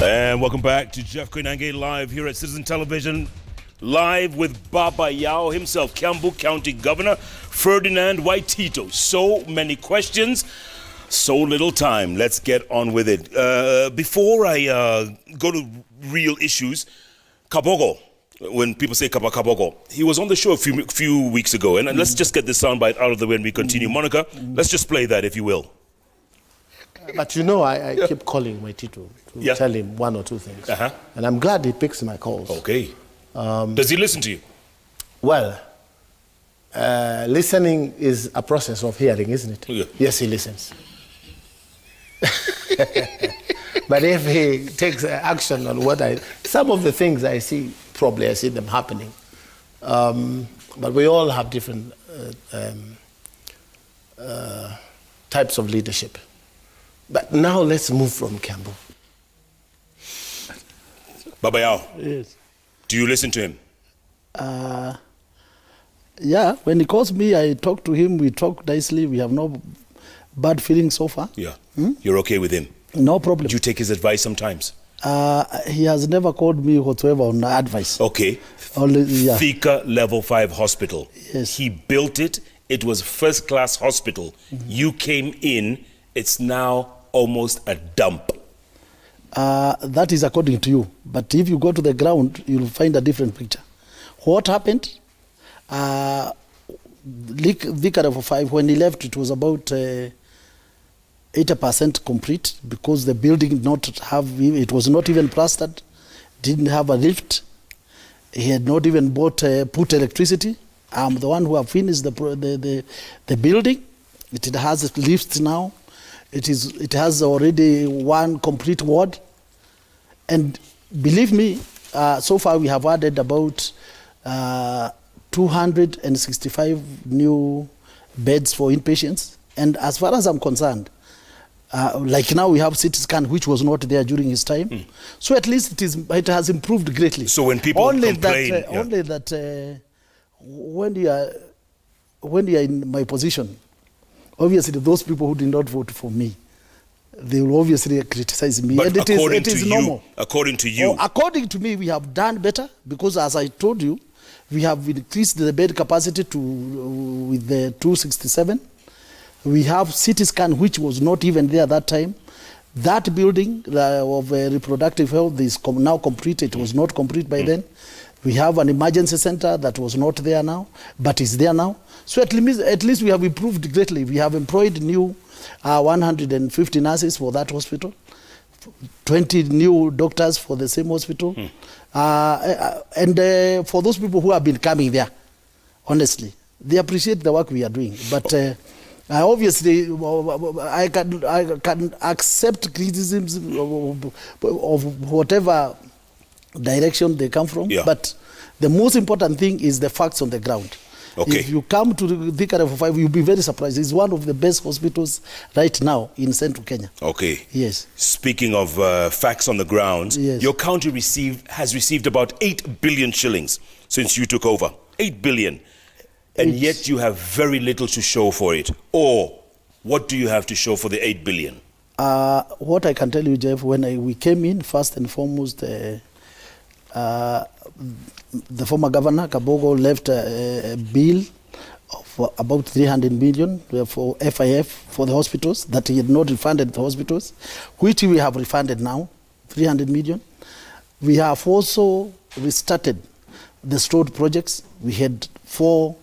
And welcome back to Jeff Koinange live here at Citizen Television, live with Baba Yao himself, Kiambu County Governor Ferdinand Waititu. So many questions, so little time. Let's get on with it. Before I go to real issues, Kabogo, when people say Kabogo, he was on the show a few weeks ago, and let's just get this soundbite out of the way and we continue. Monica, let's just play that if you will. But you know, I keep calling Waititu to tell him one or two things. And I'm glad he picks my calls. Okay. Does he listen to you? Well, listening is a process of hearing, isn't it? Yeah. Yes, he listens. But if he takes action on what some of the things I see, probably I see them happening. But we all have different types of leadership. But now let's move from Kiambu. Baba Yao, yes. Do you listen to him? Yeah, when he calls me, I talk to him, we talk nicely, we have no bad feelings so far. Yeah. You're okay with him? No problem. Do you take his advice sometimes? He has never called me whatsoever on advice. Okay. Only, yeah. Thika Level 5 Hospital. Yes. He built it. It was first-class hospital. You came in. It's now almost a dump. That is according to you. But if you go to the ground, you'll find a different picture. What happened? Thika Level 5, when he left, it was about 80% complete because the building did not have, it was not even plastered, didn't have a lift. He had not even put electricity. I'm the one who have finished the building. It has lifts now. It has already one complete ward. And believe me, so far we have added about 265 new beds for inpatients. And as far as I'm concerned, like now we have CT scan, which was not there during his time. So at least it has improved greatly. So when people complain... Only that when you are in my position, obviously those people who did not vote for me, they will obviously criticize me. But and it is normal. According to you... according to me, we have done better because, as I told you, we have increased the bed capacity with the 267. We have CT scan, which was not even there that time. That building of reproductive health is now complete. It was not complete by then. We have an emergency center that was not there now, but is there now. So at least we have improved greatly. We have employed new 150 nurses for that hospital, 20 new doctors for the same hospital. And for those people who have been coming there, honestly, they appreciate the work we are doing. But obviously, I can accept criticisms of whatever direction they come from. But the most important thing is the facts on the ground. Okay. If you come to the Thika Level 5, you'll be very surprised. It's one of the best hospitals right now in central Kenya. Okay. Yes. Speaking of facts on the ground, your county has received about 8 billion shillings since you took over. 8 billion. And yet you have very little to show for it. Or what do you have to show for the 8 billion? What I can tell you, Jeff, when we came in, first and foremost, the former governor, Kabogo, left a bill of about 300 million for FIF for the hospitals that he had not refunded the hospitals, which we have refunded now, 300 million. We have also restarted the stalled projects. We had 4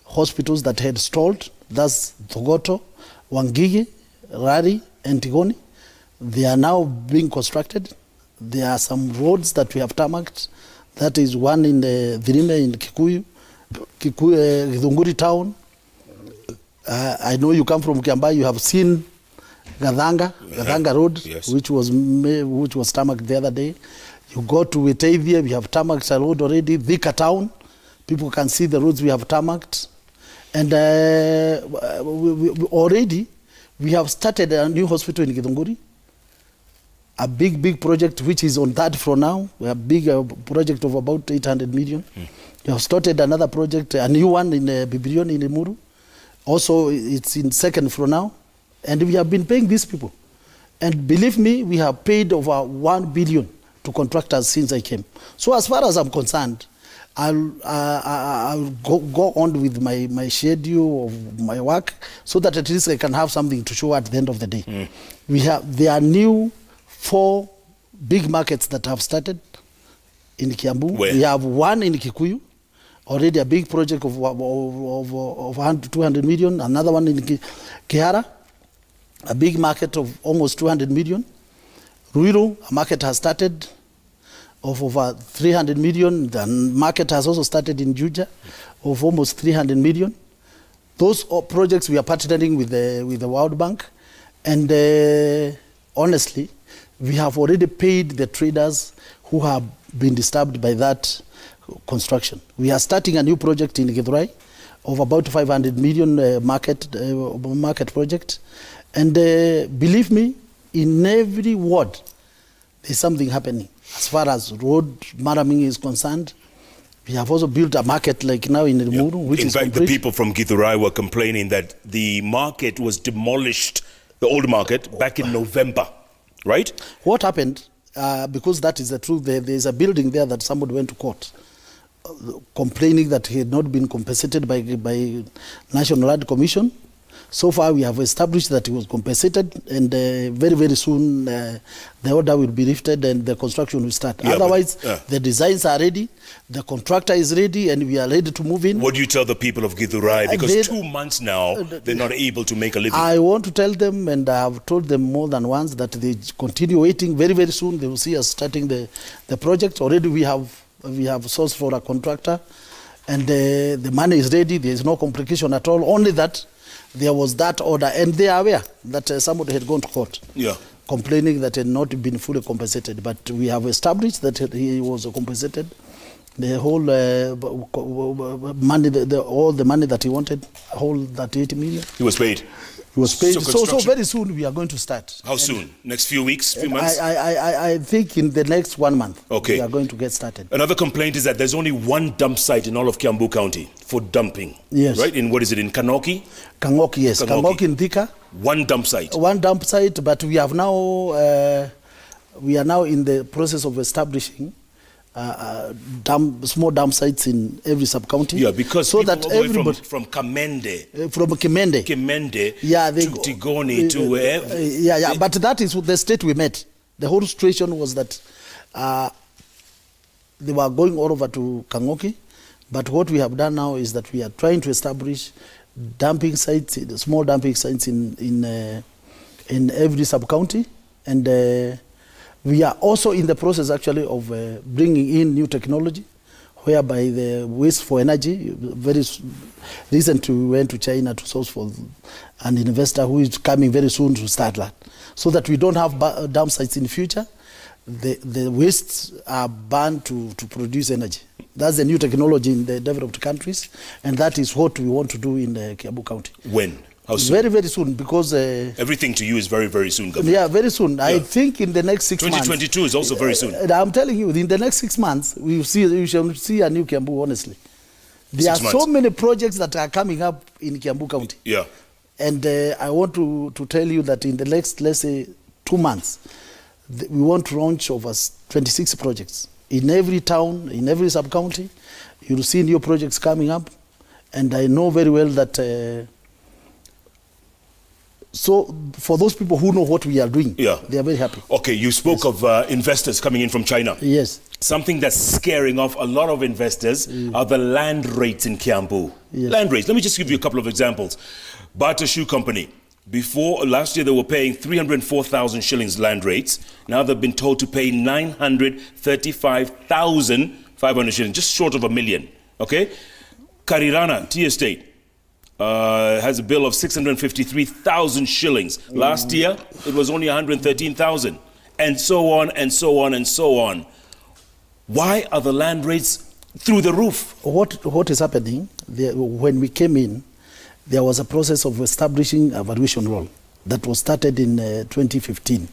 hospitals that had stalled. That's Thogoto, Wangigi, Rari, and Tigoni. They are now being constructed. There are some roads that we have tarmacked. That is one in the Virime in Githunguri town. I know you come from Kiamba. You have seen Gathanga Road, which was tarmacked the other day. You go to Waititu, we have tarmacked a road already. Thika town, people can see the roads we have tarmacked. And already we have started a new hospital in Githunguri. A big project which is on that floor now. We have a big project of about 800 million. We have started another project, a new one in Bibrion in Limuru. Also, it's in second floor now. And we have been paying these people. And believe me, we have paid over 1 billion to contractors since I came. So as far as I'm concerned, I'll go on with my schedule of my work so that at least I can have something to show at the end of the day. There are new 4 big markets that have started in Kiambu. Where? We have one in Kikuyu, already a big project of 200 million. Another one in Kihara, a big market of almost 200 million. Ruiru, a market has started of over 300 million. The market has also started in Juja of almost 300 million. Those projects we are partnering with the World Bank. And honestly, we have already paid the traders who have been disturbed by that construction. We are starting a new project in Githurai of about 500 million market project. And believe me, in every ward, there's something happening. As far as road maraming is concerned, we have also built a market like now in Muru, which in is fact, complete. the people from Githurai were complaining that the market was demolished, the old market, back in November, right? What happened, because that is the truth, there's a building there that somebody went to court complaining that he had not been compensated by National Land Commission. So far, we have established that he was compensated, and very, very soon the order will be lifted and the construction will start. Yeah, otherwise, the designs are ready, the contractor is ready, and we are ready to move in. What do you tell the people of Githurai? Because 2 months now, they're not able to make a living. I want to tell them, and I have told them more than once, that they continue waiting. Very, very soon, they will see us starting the project. Already we have sourced for a contractor, and the money is ready. There is no complication at all, only that there was that order, and they are aware that somebody had gone to court, complaining that he had not been fully compensated. But we have established that he was compensated. The whole money, all the money that he wanted, whole that 80 million. He was paid. He was paid. So very soon we are going to start. How soon? Next few weeks, few months? I think in the next 1 month, we are going to get started. Another complaint is that there's only one dump site in all of Kiambu County for dumping. Yes. Right? In what is it, in Kanoki? Kanoki, yes. Kanoki in Thika. One dump site. One dump site, but we have now, we are now in the process of establishing small dump sites in every sub-county. Yeah, because so people that everybody from Kamende, yeah, to Tigoni, to where? But that is the state we met. The whole situation was that they were going all over to Kangoki, but what we have done now is that we are trying to establish dumping sites, small dumping sites in every sub-county, and we are also in the process actually of bringing in new technology, whereby the waste for energy, very recently we went to China to source for an investor who is coming very soon to start that, so that we don't have dump sites in the future. The wastes are burned to produce energy. That's the new technology in the developed countries, and that is what we want to do in Kiambu County. When? How soon? Very, very soon, because... everything to you is very, very soon, Governor. Yeah, very soon. Yeah. I think in the next 6 months... 2022 is also very soon. I'm telling you, in the next 6 months, we shall see a new Kiambu, honestly. There are so many projects that are coming up in Kiambu County. Yeah. And I want to tell you that in the next, let's say, 2 months, we want to launch over 26 projects. In every town, in every sub-county, you'll see new projects coming up. And I know very well that... so for those people who know what we are doing, they are very happy. Okay, you spoke of investors coming in from China. Yes. Something that's scaring off a lot of investors are the land rates in Kiambu. Yes. Land rates. Let me just give you a couple of examples. Barter Shoe Company. Before, last year they were paying 304,000 shillings land rates. Now they've been told to pay 935,500 shillings, just short of $1 million. Okay? Karirana Tea Estate has a bill of 653,000 shillings. Last year, it was only 113,000. And so on, and so on, and so on. Why are the land rates through the roof? What is happening, when we came in, there was a process of establishing a valuation roll that was started in 2015.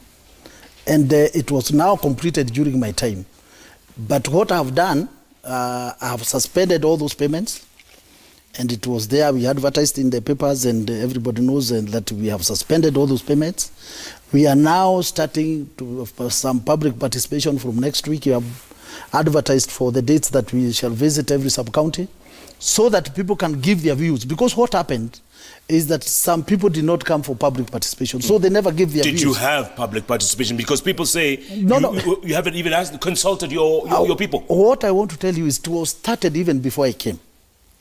And it was now completed during my time. But what I have done, I have suspended all those payments. And it was there, we advertised in the papers, and everybody knows that we have suspended all those payments. We are now starting to some public participation from next week. We have advertised for the dates that we shall visit every sub-county, so that people can give their views. Because what happened is that some people did not come for public participation, so they never gave their views. Did you have public participation? Because people say you haven't even consulted your people. What I want to tell you is it was started even before I came.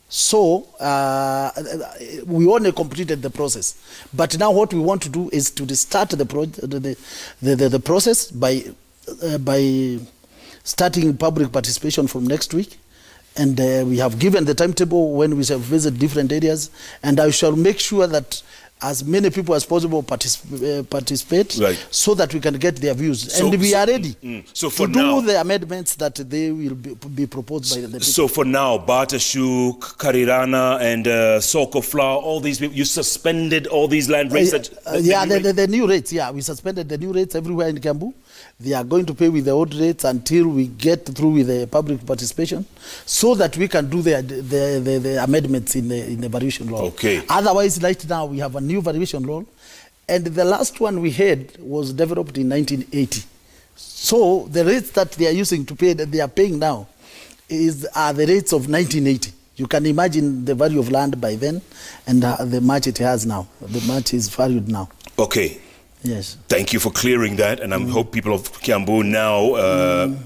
So we only completed the process. But now what we want to do is to start the process by starting public participation from next week. And we have given the timetable when we shall visit different areas. And I shall make sure that as many people as possible participate, right, so that we can get their views. And we are ready to do the amendments that they will be proposed by the people. So for now, Batashu, Karirana, and Soko Flour, all these people, you suspended all these land rates? The new rates, we suspended the new rates everywhere in Kiambu. They are going to pay with the old rates until we get through with the public participation, so that we can do the amendments in the variation law. Okay. Otherwise, right now, we have a new variation law, and the last one we had was developed in 1980. So the rates that they are using to pay, that they are paying now, are the rates of 1980. You can imagine the value of land by then, and the much it has now. The much is valued now. Okay. Yes. Thank you for clearing that, and I hope people of Kiambu now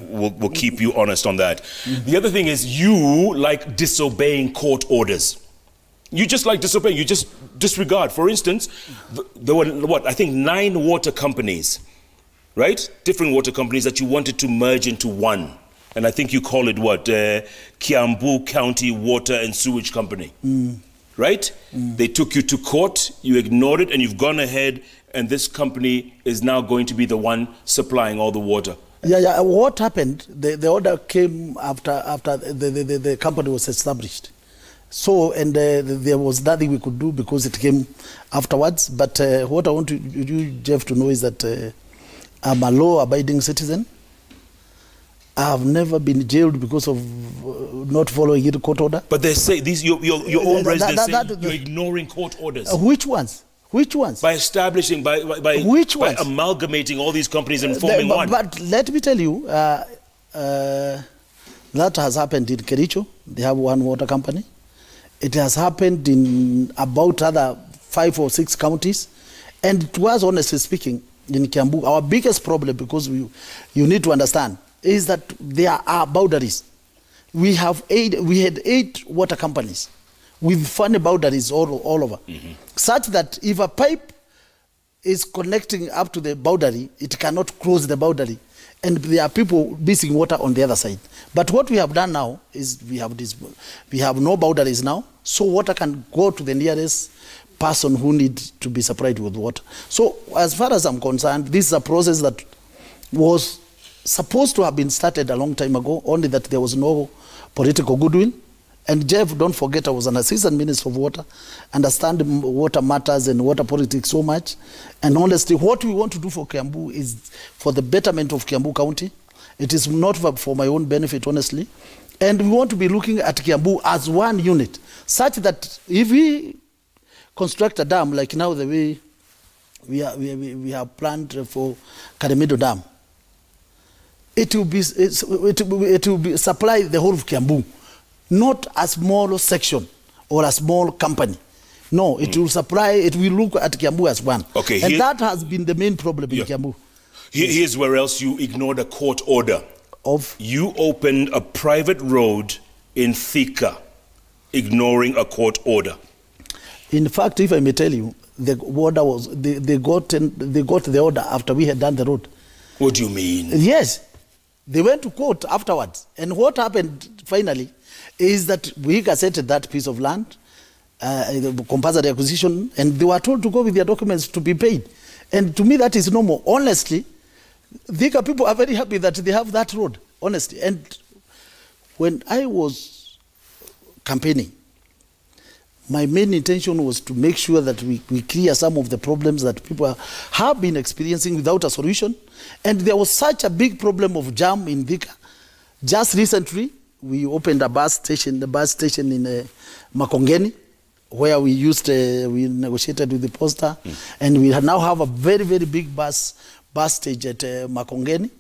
will keep you honest on that. The other thing is, you like disobeying court orders. You just like disobeying. You just disregard. For instance, there were, I think 9 water companies, right? Different water companies that you wanted to merge into one. And I think you call it what? Kiambu County Water and Sewage Company. Right? They took you to court, you ignored it, and you've gone ahead, and this company is now going to be the one supplying all the water. Yeah. What happened, the order came after the company was established. So, and there was nothing we could do because it came afterwards. But what I want you, Jeff, to know is that I'm a law-abiding citizen. I have never been jailed because of not following the court order. But they say, your own residents say you're ignoring court orders. Which ones? Which ones? By establishing, by amalgamating all these companies and forming one. But let me tell you, that has happened in Kericho. They have one water company. It has happened in about other 5 or 6 counties. And it was, honestly speaking, in Kiambu, our biggest problem, because you need to understand, is that there are boundaries. We had 8 water companies with funny boundaries all over, such that if a pipe is connecting up to the boundary, it cannot cross the boundary, and there are people missing water on the other side. But what we have done now is we have no boundaries now, so water can go to the nearest person who needs to be supplied with water. So as far as I'm concerned, this is a process that was supposed to have been started a long time ago, only that there was no political goodwill. And Jeff, don't forget, I was an assistant minister of water, understand water matters and water politics so much. And honestly, what we want to do for Kiambu is for the betterment of Kiambu County. It is not for my own benefit, honestly. And we want to be looking at Kiambu as one unit, such that if we construct a dam, like now the way we have planned for Karemido Dam, it will be supply the whole of Kiambu, not a small section or a small company. No, it will supply, it will look at Kiambu as one. Okay, and that has been the main problem in Kiambu. Here's where else you ignored a court order. You opened a private road in Thika, ignoring a court order. In fact, if I may tell you, the order was, they got the order after we had done the road. What do you mean? Yes. They went to court afterwards. And what happened finally is that we gazetted that piece of land, the compulsory acquisition, and they were told to go with their documents to be paid. And to me, that is normal. Honestly, the people are very happy that they have that road, honestly. And when I was campaigning, my main intention was to make sure that we clear some of the problems that people have been experiencing without a solution. And there was such a big problem of jam in Thika. Just recently, we opened a bus station, the bus station in Makongeni, where we negotiated with the poster, and we now have a very, very big bus stage at Makongeni.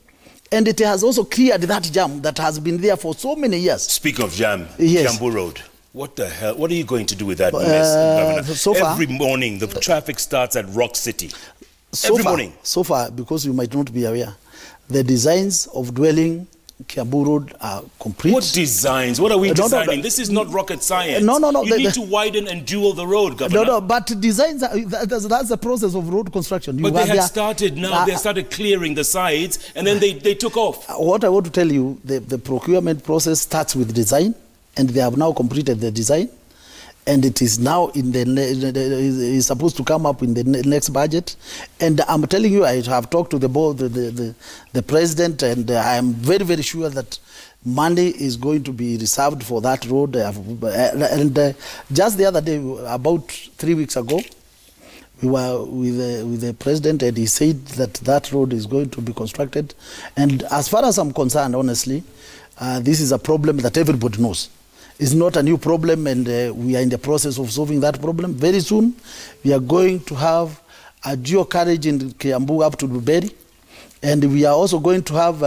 And it has also cleared that jam that has been there for so many years. Speak of jam, yes. Kiambu Road. What the hell? What are you going to do with that mess, Governor? So far, every morning, the traffic starts at Rock City. Every morning. So far, because you might not be aware, the designs of dwelling Kiambu Road are complete. What designs? What are we designing? This is not rocket science. No. You need to widen and dual the road, Governor. No, but designs, that's the process of road construction. But they had started now. They started clearing the sides, and then they took off. What I want to tell you, the procurement process starts with design, and they have now completed the design. And it is now is supposed to come up in the next budget. And I'm telling you, I have talked to the board, the president, and I am very, very sure that money is going to be reserved for that road. And just the other day, about 3 weeks ago, we were with the president, and he said that road is going to be constructed. And as far as I'm concerned, honestly, this is a problem that everybody knows. It's not a new problem, and we are in the process of solving that problem. Very soon, we are going to have a dual carriage in Kiambu up to Duberi, and we are also going to have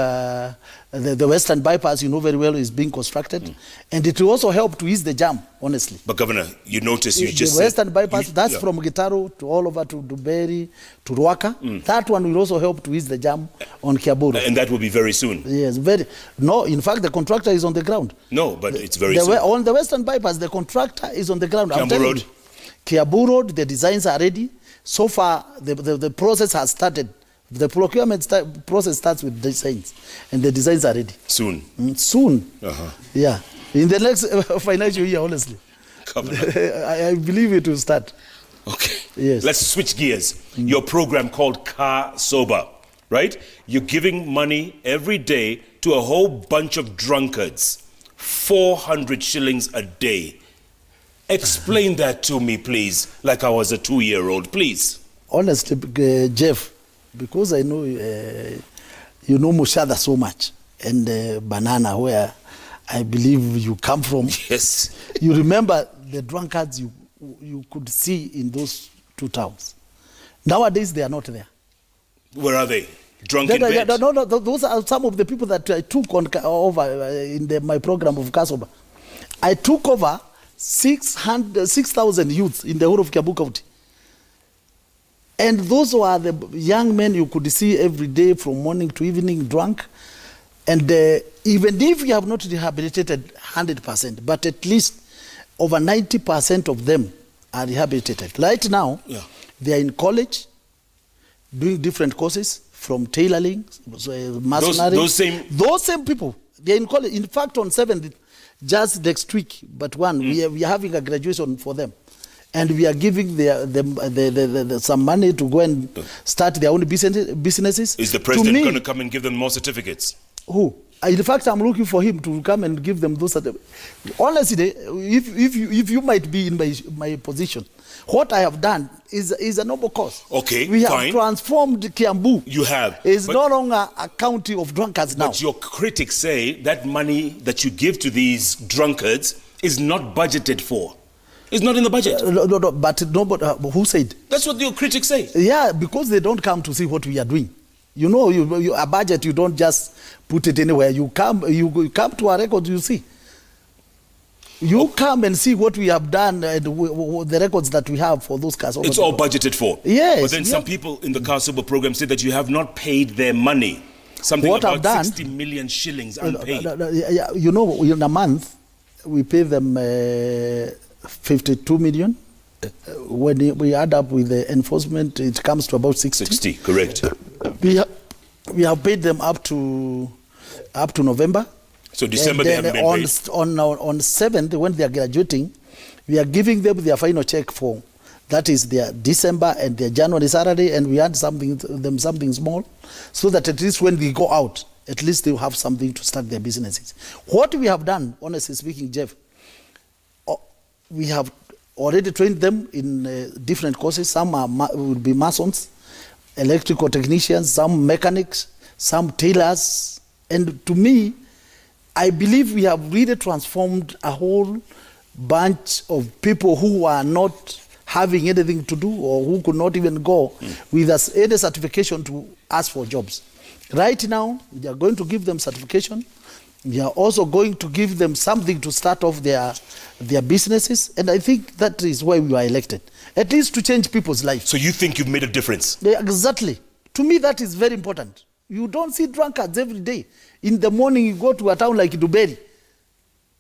the Western Bypass, you know very well, is being constructed, and it will also help to ease the jam, honestly. But Governor, you notice you just said... The Western Bypass, that's from Gitaro to all over to Duberi to Ruaka. That one will also help to ease the jam on Kiambu. And that will be very soon? Yes, very... No, in fact, the contractor is on the ground. No, but it's very soon. On the Western Bypass, the contractor is on the ground. Kiambu Road? Kiambu Road, the designs are ready. So far, the process has started. The procurement process starts with designs, and the designs are ready. Soon? Soon. Yeah. In the next financial year, honestly. I believe it will start. Okay. Yes. Let's switch gears. Your program called Kaa Sober, right? You're giving money every day to a whole bunch of drunkards. 400 shillings a day. Explain that to me, please, like I was a 2-year-old, please. Honestly, Jeff, because I know you know Mushada so much, and Banana, where I believe you come from. Yes. You remember the drunkards you could see in those 2 towns. Nowadays, they are not there. Where are they? Drunk in bed? No, those are some of the people that I took over in my program of Kaa Sober. I took over 6,000 youths in the whole of Kiambu County. And those were the young men you could see every day from morning to evening drunk. And even if we have not rehabilitated 100%, but at least over 90% of them are rehabilitated. Right now, they are in college, doing different courses, from tailoring, masonry. Those same people. They are in college. In fact, on 7th, just next week, but we are having a graduation for them. And we are giving some money to go and start their own businesses. Is the president going to come and give them more certificates? Who? In fact, I'm looking for him to come and give them those certificates. Honestly, if you might be in my position, what I have done is a noble cause. Okay, we have transformed Kiambu. You have. It's no longer a county of drunkards now. But your critics say that money that you give to these drunkards is not budgeted for. It's not in the budget. But who said? That's what your critics say. Yeah, because they don't come to see what we are doing. You know, a budget, you don't just put it anywhere. You come to our record, you see. You come and see what we have done, the records that we have for those Kaa Sober. It's all budgeted for. Yes. But then some people in the Kaa Sober program say that you have not paid their money. Something what about 60 million shillings unpaid. You know, in a month, we pay them 52 million. When we add up with the enforcement, it comes to about 60. 60, correct. We have paid them up to November. So December they haven't been paid. On 7th, when they are graduating, we are giving them their final check for, that is their December and their January salary, and we add something small, so that at least when we go out, at least they will have something to start their businesses. What we have done, honestly speaking, Jeff, we have already trained them in different courses. Some will be masons, electrical technicians, some mechanics, some tailors. And to me, I believe we have really transformed a whole bunch of people who are not having anything to do or who could not even go with us any certification to ask for jobs. Right now, we are going to give them certification. We are also going to give them something to start off their businesses. And I think that is why we were elected, at least to change people's lives. So you think you've made a difference? Yeah, exactly. To me, that is very important. You don't see drunkards every day. In the morning, you go to a town like Duberi.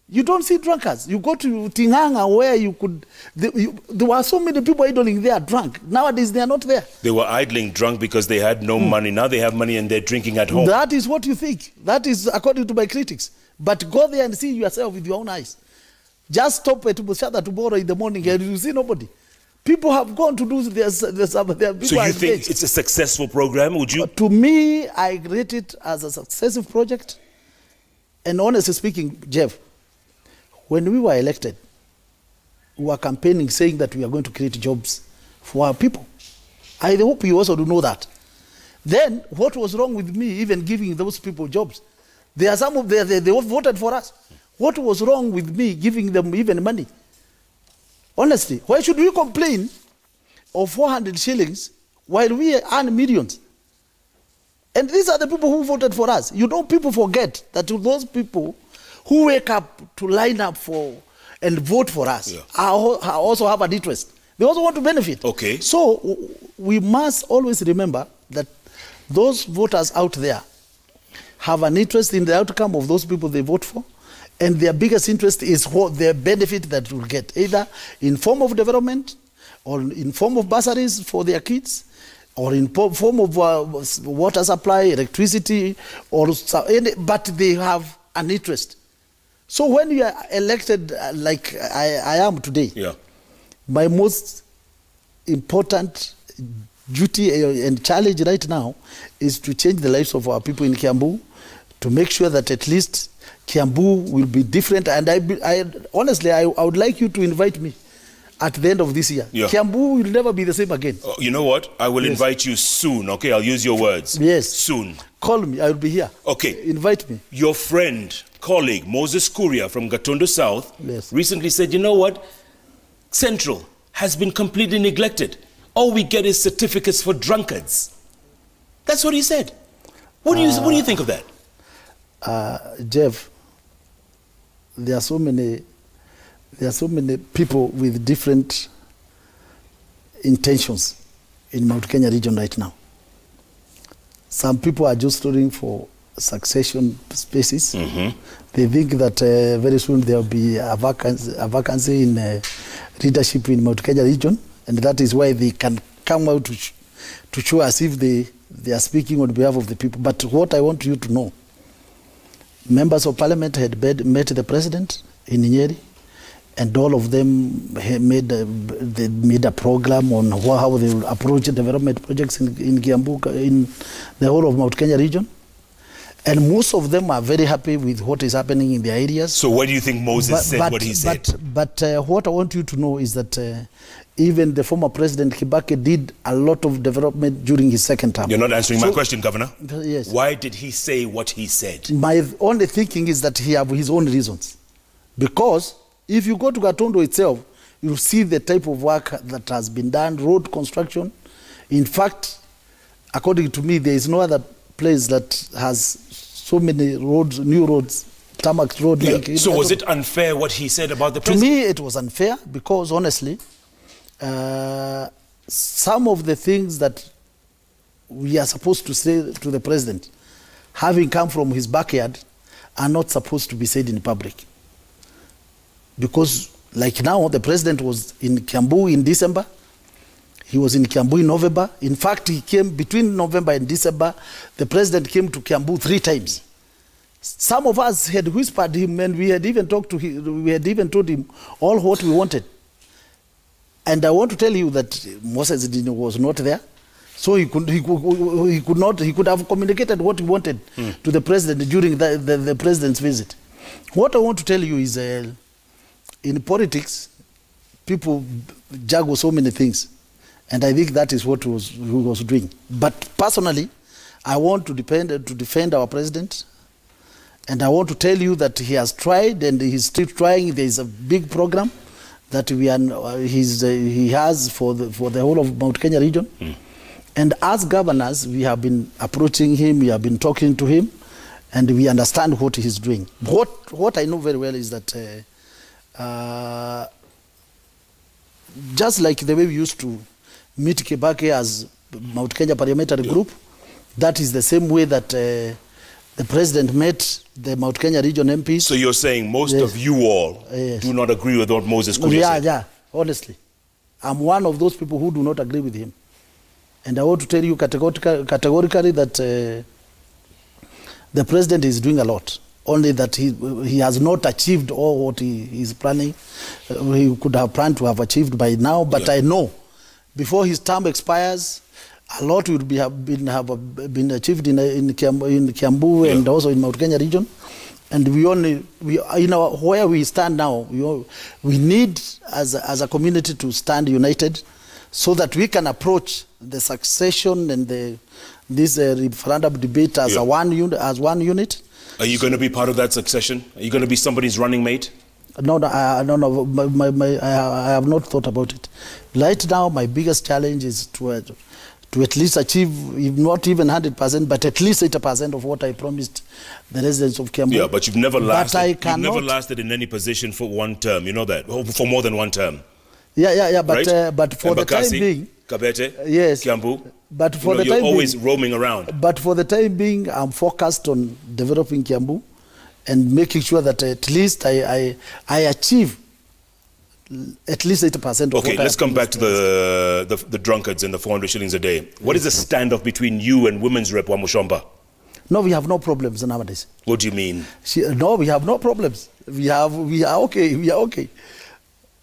You don't see drunkards. You go to Tinganga where you could... There were so many people idling there drunk. Nowadays, they are not there. They were idling drunk because they had no money. Now they have money and they're drinking at home. That is what you think. That is according to my critics. But go there and see yourself with your own eyes. Just stop at Bushada tomorrow in the morning and you see nobody. People have gone to do their So you think it's a successful program, would you? To me, I rate it as a successful project. And honestly speaking, Jeff, when we were elected, we were campaigning saying that we are going to create jobs for our people. I hope you also do know that. Then, what was wrong with me even giving those people jobs? There are some of them, they voted for us. What was wrong with me giving them even money? Honestly, why should we complain of 400 shillings while we earn millions? And these are the people who voted for us. You know, people forget that those people who wake up to line up for and vote for us also have an interest. They also want to benefit. Okay. So we must always remember that those voters out there have an interest in the outcome of those people they vote for, and their biggest interest is what their benefit that will get, either in form of development, or in form of bursaries for their kids, or in form of water supply, electricity, but they have an interest. So when you are elected like I am today, my most important duty and challenge right now is to change the lives of our people in Kiambu, to make sure that at least Kiambu will be different. And honestly, I would like you to invite me at the end of this year. Kiambu will never be the same again. You know what? I will invite you soon, okay? I'll use your words. Yes. Soon. Call me, I will be here. Okay. Invite me. Your friend, colleague, Moses Kuria from Gatondo South, recently said, you know what? Central has been completely neglected. All we get is certificates for drunkards. That's what he said. What do you think of that? Jeff, there are so many people with different intentions in Mount Kenya region right now. Some people are just looking for succession spaces. They think that very soon there will be a vacancy in leadership in Mount Kenya region, and that is why they can come out to show as if they are speaking on behalf of the people. But what I want you to know, members of parliament had met the president in Nyeri, and all of them made a program on how they will approach development projects in Kiambu, in the whole of Mount Kenya region. And most of them are very happy with what is happening in their areas. So what do you think Moses said, what he said? But what I want you to know is that even the former President Kibaki did a lot of development during his second term. You're not answering my question, Governor. Yes. Why did he say what he said? My only thinking is that he has his own reasons. Because if you go to Gatondo itself, you'll see the type of work that has been done, road construction. In fact, according to me, there is no other place that has so many roads, new roads, tarmac road. So was it unfair what he said about the president? To me, it was unfair because honestly, some of the things that we are supposed to say to the president, having come from his backyard, are not supposed to be said in public. Because like now, the president was in Kiambu in December. He was in Kiambu in November. In fact, he came between November and December. The president came to Kiambu 3 times. Some of us had whispered him, and we had even talked to him. We had even told him all what we wanted. And I want to tell you that Moses was not there, so he could have communicated what he wanted to the president during the president's visit. What I want to tell you is, in politics, people juggle so many things. And I think that is what he was doing. But personally, I want to defend our president And I want to tell you that he has tried and he's still trying. There is a big program that he has for the whole of Mount Kenya region. And as governors, we have been approaching him, we have been talking to him, and we understand what he's doing. What I know very well is that just like the way we used to meet Kibaki as Mount Kenya parliamentary group, that is the same way that the president met the Mount Kenya region MPs. So you're saying most of you all do not agree with what Moses Kuria said? Yeah, honestly. I'm one of those people who do not agree with him. And I want to tell you categorically that the president is doing a lot. Only that he has not achieved all what he is planning. He could have planned to have achieved by now. But I know before his term expires, a lot will have been achieved in Kiambu and also in Mount Kenya region. And where we stand now, we need as a community to stand united so that we can approach the succession and this referendum debate as one unit. Are you going to be part of that succession? Are you going to be somebody's running mate? No, I have not thought about it. Right now, my biggest challenge is to at least achieve, if not even 100%, but at least 80% of what I promised the residents of Kiambu. Yeah, but you've never lasted. You've never lasted in any position for one term. You know that, for more than one term. Yeah. But right? But for the time being, Kabete, yes, Kiambu. But for the you're time always being, roaming around. But for the time being, I'm focused on developing Kiambu and making sure that at least I achieve at least 80% of okay, let's come back to the drunkards and the 400 shillings a day. What is the standoff between you and women's rep Wamushomba? No, we have no problems nowadays. What do you mean? No, we have no problems. We are okay. We are okay.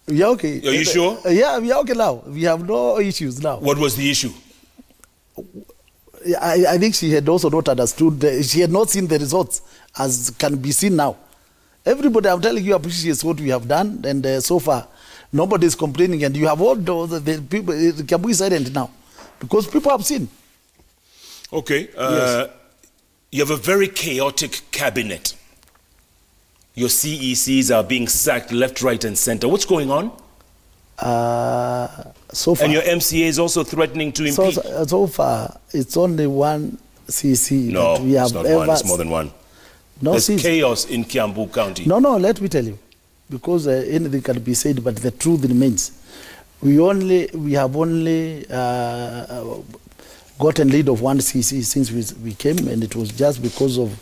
We are okay. Are you sure? Yeah, we are okay now. We have no issues now. What was the issue? I think she had also not understood. She had not seen the results as can be seen now. Everybody, I'm telling you, appreciates what we have done, and so far, nobody is complaining. And you have all the people. Kiambu is silent now because people have seen. Okay. Yes. You have a very chaotic cabinet. Your CECs are being sacked left, right, and center. What's going on? So far. And your MCA is also threatening to impeach. So far, it's only one CEC no, that we have it's not ever. one. It's more than one. No, there's chaos in Kiambu County. No, let me tell you, because anything can be said, but the truth remains. We have only gotten lead of one CC since we came, and it was just because of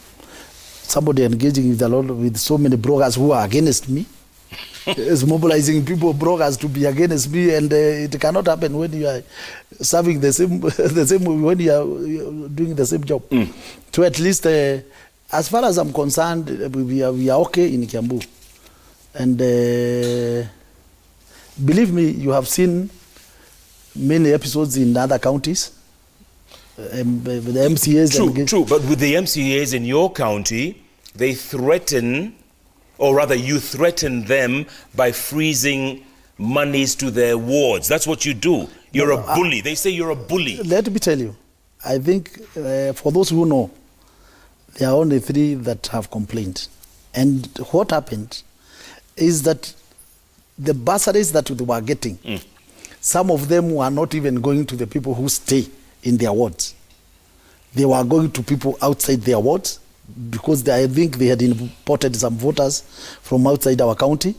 somebody engaging with so many brokers who are against me. Is mobilizing people, brokers, to be against me, and it cannot happen when you are serving the same when you are doing the same job. So at least, as far as I'm concerned, we are okay in Kiambu, and believe me, you have seen many episodes in other counties. The MCAs. True, but with the MCAs in your county, they threaten. Or rather, you threaten them by freezing monies to their wards. That's what you do. You're a bully. They say you're a bully. Let me tell you, I think for those who know, there are only 3 that have complained. And what happened is that the bursaries that they were getting, some of them were not even going to the people who stay in their wards. They were going to people outside their wards, because I think they had imported some voters from outside our county,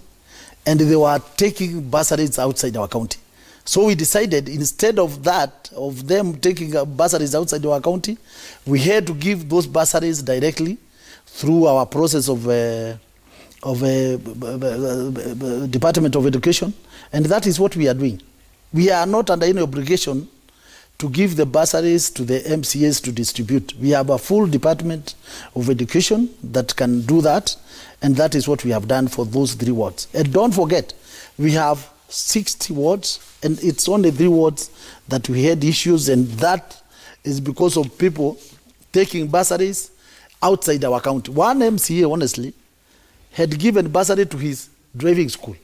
and they were taking bursaries outside our county. So we decided, instead of that, of them taking bursaries outside our county, we had to give those bursaries directly through our process of Department of Education, and that is what we are doing. We are not under any obligation to give the bursaries to the MCAs to distribute. We have a full Department of Education that can do that, and that is what we have done for those 3 wards. And don't forget, we have 60 wards, and it's only 3 wards that we had issues, and that is because of people taking bursaries outside our county. One MCA, honestly, had given bursary to his driving school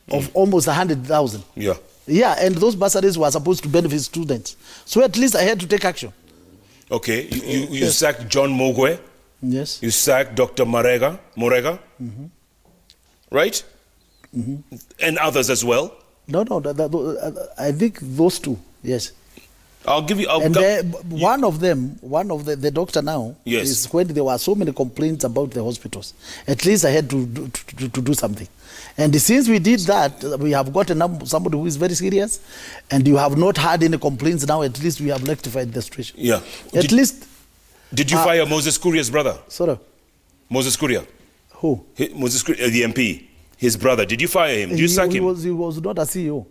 of almost 100,000. Yeah. Yeah, and those bursaries were supposed to benefit students. So at least I had to take action. Okay, you sacked John Mogwe. Yes. You sacked Dr. Morega, right? And others as well. No, I think those two, yes. I'll give you. One of the doctor now, yes, is when there were so many complaints about the hospitals. At least I had to do something. And since we did that, we have got somebody who is very serious, and you have not had any complaints now. At least we have rectified the situation. Yeah. At least. Did you fire Moses Kuria's brother? Sorry. Moses Kuria. Who? Moses Kuria, the MP. His brother. Did you fire him? Did you sack him? He was not a CEO.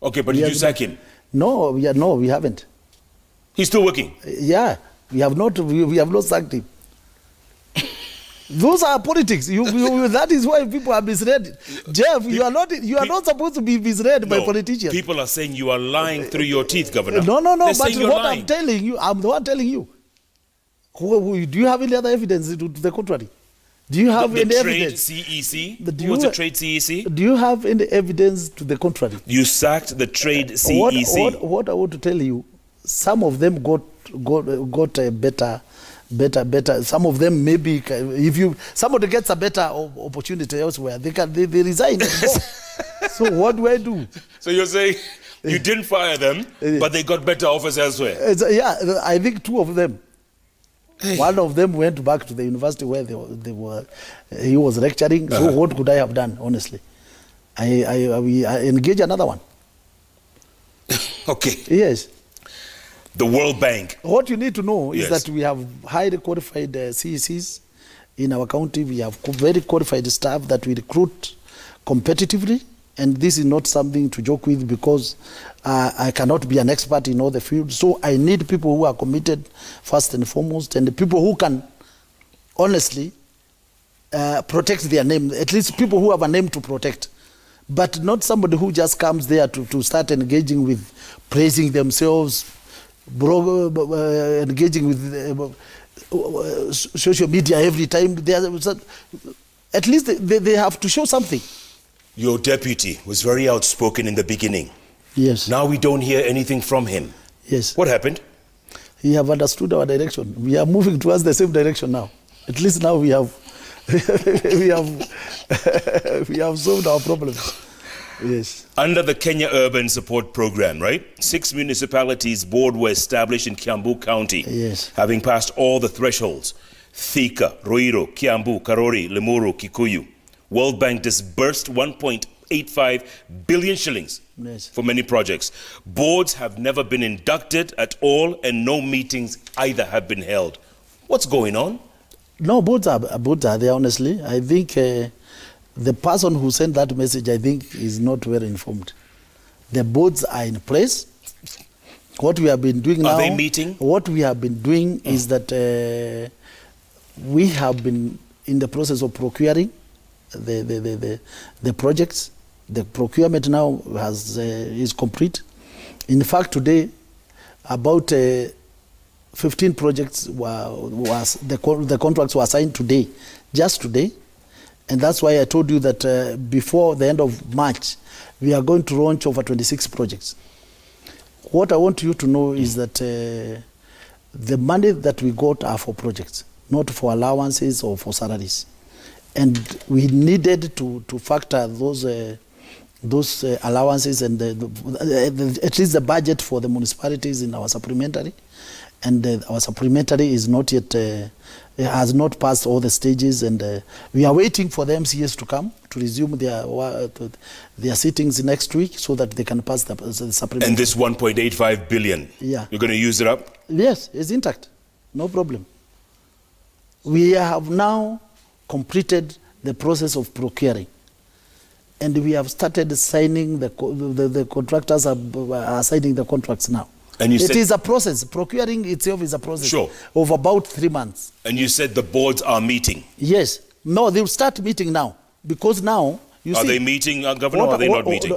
Okay, but did you sack him? No, we haven't. He's still working? Yeah, we have not sacked him. Those are politics. That is why people are misread. Jeff, you are not supposed to be misread by politicians. People are saying you are lying through your teeth, Governor. No. They're But what I'm telling you, I'm the one telling you. Do you have any other evidence to the contrary? Do you have any evidence? CEC? Who was the trade CEC? Do you have any evidence to the contrary? You sacked the trade CEC. What I want to tell you, some of them got a better. Some of them maybe, if somebody gets a better opportunity elsewhere, they resign. So what do I do? So you're saying you didn't fire them, but they got better offers elsewhere? Yeah, I think two of them. One of them went back to the university where he was lecturing. So what could I have done, honestly? I engage another one. Okay. Yes. The World Bank. What you need to know is that we have highly qualified CECs in our county. We have very qualified staff that we recruit competitively. And this is not something to joke with, because I cannot be an expert in all the fields. So I need people who are committed first and foremost, and the people who can honestly protect their name, at least people who have a name to protect. But not somebody who just comes there to start engaging with praising themselves, engaging with social media every time. At least they have to show something. Your deputy was very outspoken in the beginning. Yes. Now we don't hear anything from him. Yes. What happened? He have understood our direction. We are moving towards the same direction now. At least now we have we have solved our problems. Yes. Under the Kenya Urban Support Program, right? 6 municipalities board were established in Kiambu County. Yes. Having passed all the thresholds. Thika, Ruiru, Kiambu, Karori, Limuru, Kikuyu. World Bank disbursed 1.85 billion shillings for many projects. Boards have never been inducted at all, and no meetings either have been held. What's going on? No, boards are there, honestly. I think the person who sent that message, I think, is not very informed. The boards are in place. What we have been doing now... Are they meeting? What we have been doing is that we have been in the process of procuring the projects. The procurement now is complete. In fact, today, about 15 projects the contracts were signed today, just today, and that's why I told you that before the end of March, we are going to launch over 26 projects. What I want you to know is that the money that we got are for projects, not for allowances or for salaries. And we needed to factor those allowances and at least the budget for the municipalities in our supplementary. And our supplementary is not yet, has not passed all the stages, and we are waiting for the MCAs to come to resume their sittings next week so that they can pass the supplementary. And this 1.85 billion, you're going to use it up? Yes, it's intact. No problem. We have now completed the process of procuring, and we have started signing the contractors are signing the contracts now. And it is a process. Procuring itself is a process of about 3 months. And you said the boards are meeting? Yes. No, they'll start meeting now, because now you see. Are they meeting, Governor, or are they not meeting?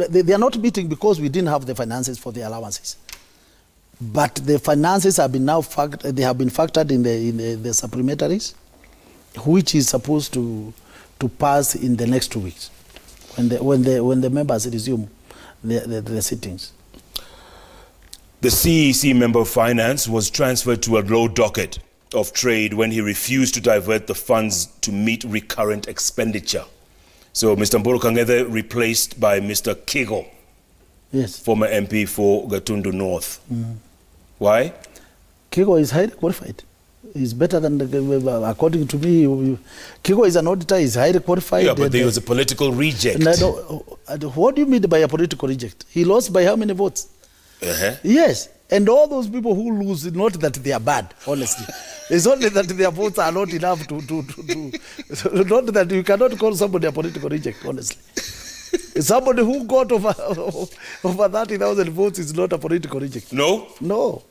They are not meeting because we didn't have the finances for the allowances. But the finances have been now factored in the supplementaries, which is supposed to pass in the next 2 weeks when the members resume the sittings. The CEC member of finance was transferred to a low docket of Trade when he refused to divert the funds to meet recurrent expenditure. So Mr. Mboro Kang'ethe replaced by Mr. Kigo, Yes. former MP for Gatundu North. Why? Kigo is highly qualified. He's better than, according to me, Kigo is an auditor, he's highly qualified. Yeah, but he was a political reject. No, what do you mean by a political reject? He lost by how many votes? Yes. And all those people who lose, not that they are bad, honestly. It's only that their votes are not enough to not that you cannot call somebody a political reject, honestly. Somebody who got over 30,000 votes is not a political reject. No? No.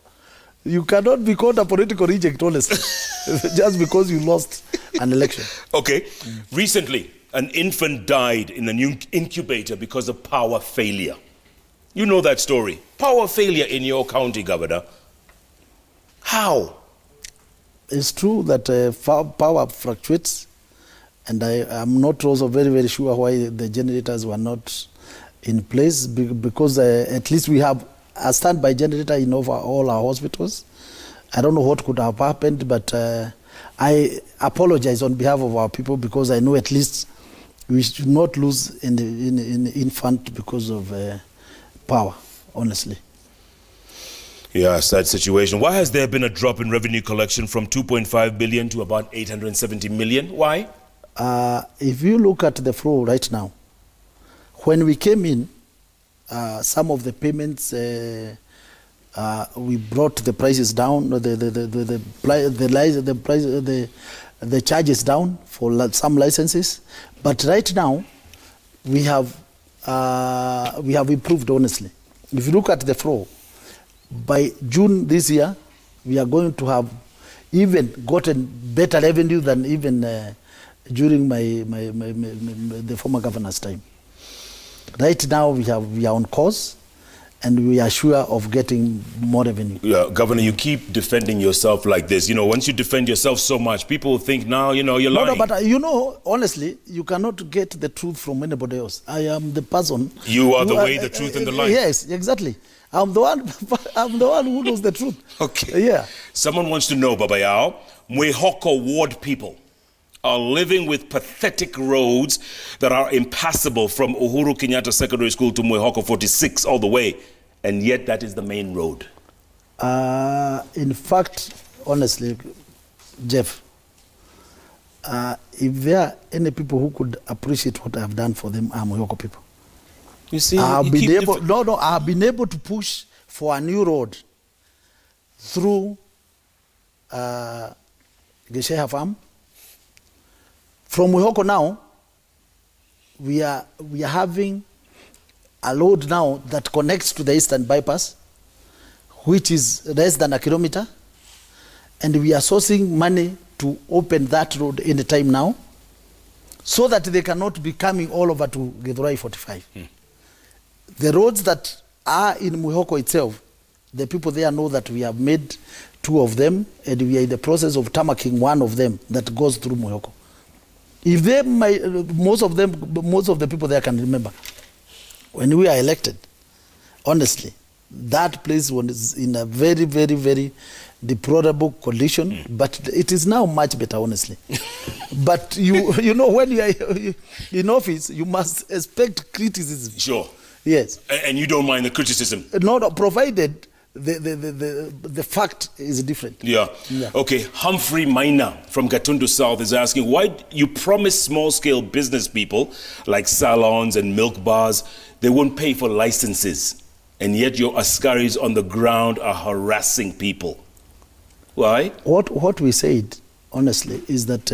You cannot be called a political reject, honestly, just because you lost an election. Okay. Recently, an infant died in an incubator because of power failure. You know that story. Power failure in your county, Governor. How? It's true that power fluctuates, and I'm not also very, very sure why the generators were not in place, because at least we have a standby generator in over all our hospitals. I don't know what could have happened, but I apologize on behalf of our people, because I know at least we should not lose in infant because of power, honestly. Yeah, sad situation. Why has there been a drop in revenue collection from 2.5 billion to about 870 million? Why? If you look at the flow right now, when we came in, some of the payments, we brought the prices down, the charges down for some licenses. But right now, we have improved, honestly. If you look at the flow, by June this year, we are going to have even gotten better revenue than even during the former governor's time. Right now, we are on course, and we are sure of getting more revenue. Yeah, Governor, you keep defending yourself like this. You know, once you defend yourself so much, people think now, you know, you're lying. No, but you know, honestly, you cannot get the truth from anybody else. I am the person. You are the way, the truth, and the life. Yes, exactly. I'm the one who knows the truth. Okay. Yeah. Someone wants to know, Baba Yao, Mwehoko ward people are living with pathetic roads that are impassable from Uhuru Kenyatta Secondary School to Mwehoko 46 all the way, and yet that is the main road. In fact, honestly, Jeff, if there are any people who could appreciate what I have done for them, are Mwehoko people. You see, I've been able to push for a new road through Gesheha Farm. From Mwehoko now, we are having a road now that connects to the Eastern Bypass, which is less than a kilometer, and we are sourcing money to open that road any time now, so that they cannot be coming all over to Githurai 45. The roads that are in Mwehoko itself, the people there know that we have made 2 of them, and we are in the process of tarmacking 1 of them that goes through Mwehoko. If they, most of the people there can remember, when we are elected, honestly, that place was in a very, very, very deplorable condition, but it is now much better, honestly. But you know, when you are in office, you must expect criticism. Sure. Yes. And you don't mind the criticism? No, provided the fact is different. Yeah. Okay, Humphrey Maina from Gatundu South is asking, why you promise small-scale business people like salons and milk bars, they won't pay for licenses, and yet your askaris on the ground are harassing people. Why? What we said, honestly, is that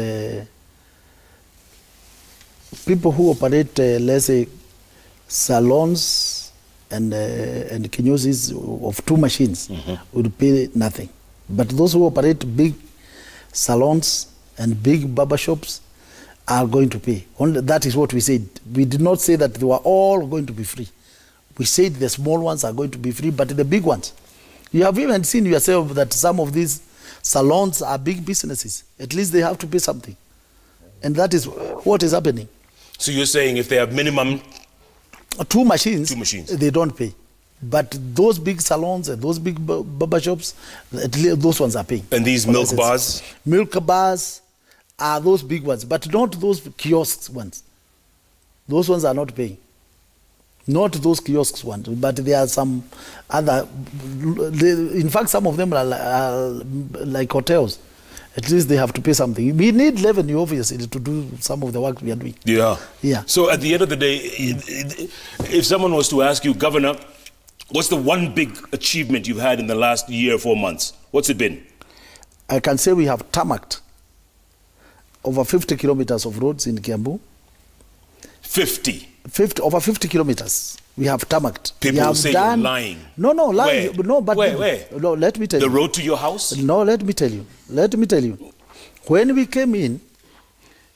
people who operate, let's say, salons and kinyosis of 2 machines would pay nothing. But those who operate big salons and big barber shops are going to pay. Only that is what we said. We did not say that they were all going to be free. We said the small ones are going to be free, but the big ones. You have even seen yourself that some of these salons are big businesses. At least they have to pay something. And that is what is happening. So you're saying if they have minimum 2 machines, they don't pay. But those big salons and those big barber shops, at least those ones are paying. And these milk bars? Milk bars are those big ones, but not those kiosks ones. Those ones are not paying. Not those kiosks ones, but there are some other. In fact, some of them are like hotels. At least they have to pay something. We need revenue, obviously, to do some of the work we are doing. Yeah. Yeah. So at the end of the day, if someone was to ask you, Governor, what's the one big achievement you've had in the last year, 4 months? What's it been? I can say we have tarmacked over 50 kilometers of roads in Kiambu. over 50 kilometers. We have tarmacked. People will say you're lying. No, lying. Where? No, but where? No, let me tell you. The road to your house? No, let me tell you. When we came in,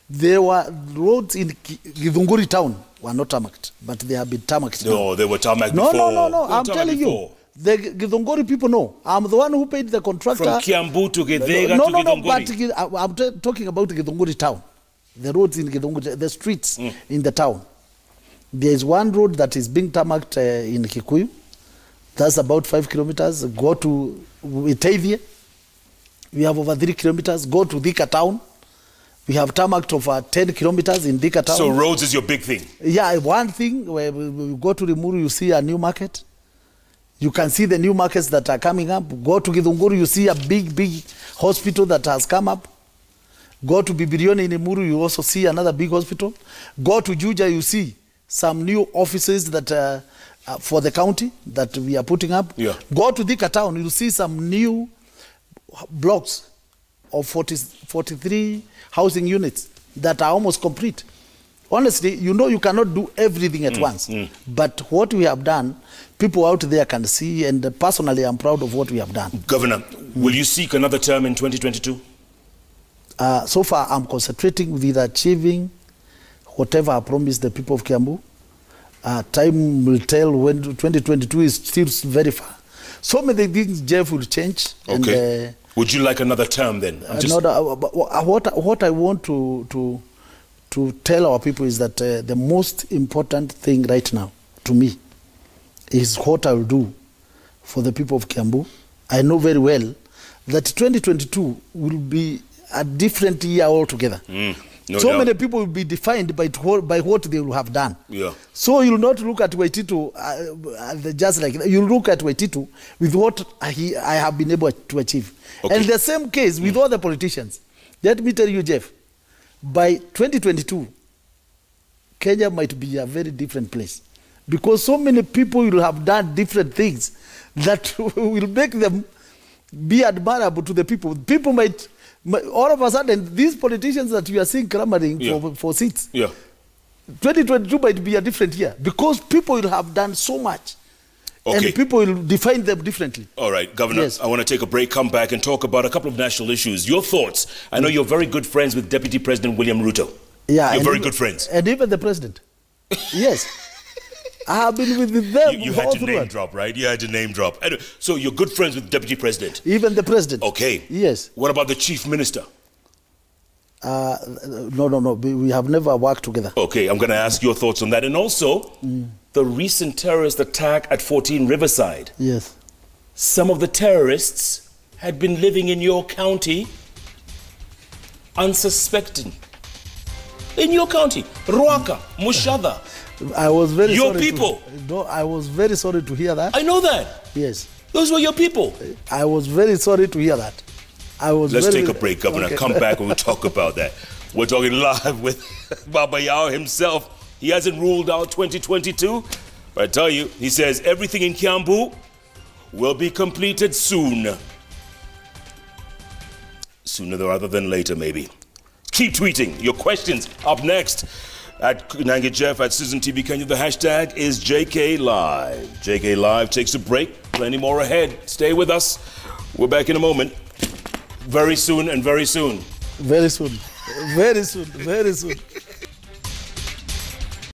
there were roads in Githunguri town were not tarmacked, but they have been tarmacked. No, they were tarmacked before. No. I'm telling you. The Githunguri people know. I'm the one who paid the contractor. From Kiambu to Githega to Githunguri. No, but I'm talking about Githunguri town. The roads in Githunguri, the streets in the town. There is one road that is being tarmacked in Kikuyu. That's about 5 kilometers. Go to Waititu. We have over 3 kilometers. Go to Thika town. We have tarmacked over 10 kilometers in Thika town. So roads is your big thing? Yeah, one thing, where we go to Rimuru, you see a new market. You can see the new markets that are coming up. Go to Githunguri, you see a big hospital that has come up. Go to Bibirioni in Rimuru, you also see another big hospital. Go to Juja, you see some new offices that for the county that we are putting up. Yeah. Go to Thika town, you'll see some new blocks of 43 housing units that are almost complete. Honestly, you know you cannot do everything at once. But what we have done, people out there can see, and personally I'm proud of what we have done. Governor, will you seek another term in 2022? So far I'm concentrating with achieving whatever I promised the people of Kiambu. Time will tell. When 2022 is still very far. So many things, Jeff, will change. Okay. And, would you like another term then? What I want to tell our people is that the most important thing right now to me is what I will do for the people of Kiambu. I know very well that 2022 will be a different year altogether. So many people will be defined by what they will have done. Yeah. So you'll not look at Waititu just like that. You'll look at Waititu with what I have been able to achieve. Okay. And the same case with all the politicians. Let me tell you, Jeff, by 2022, Kenya might be a very different place. Because so many people will have done different things that will make them be admirable to the people. People might all of a sudden, these politicians that you are seeing clamoring for seats, 2022 might be a different year because people will have done so much. Okay. And people will define them differently. All right, Governor, yes. I want to take a break, come back and talk about a couple of national issues. Your thoughts. I know you're very good friends with Deputy President William Ruto. Yeah. You're very good friends. And even the president. Yes. I have been with them. You had to name drop, right? You had to name drop. Anyway, so you're good friends with Deputy President? Even the president. Okay. Yes. What about the Chief Minister? No. We have never worked together. Okay, I'm going to ask your thoughts on that. And also, the recent terrorist attack at 14 Riverside. Yes. Some of the terrorists had been living in your county unsuspecting. In your county, Ruaka, Mushada. I was very your sorry. People. I was very sorry to hear that. I know that. Yes. Those were your people. I was very sorry to hear that. Let's take a break, Governor. Okay. Come back and we'll talk about that. We're talking live with Baba Yao himself. He hasn't ruled out 2022, but I tell you, he says everything in Kiambu will be completed soon. Sooner rather than later, maybe. Keep tweeting your questions up next. At Nangi Jeff, at Citizen TV Kenya, the hashtag is JKLIVE. JKLIVE takes a break. Plenty more ahead. Stay with us. We're back in a moment. Very soon and very soon. Very soon. Very soon. Very soon.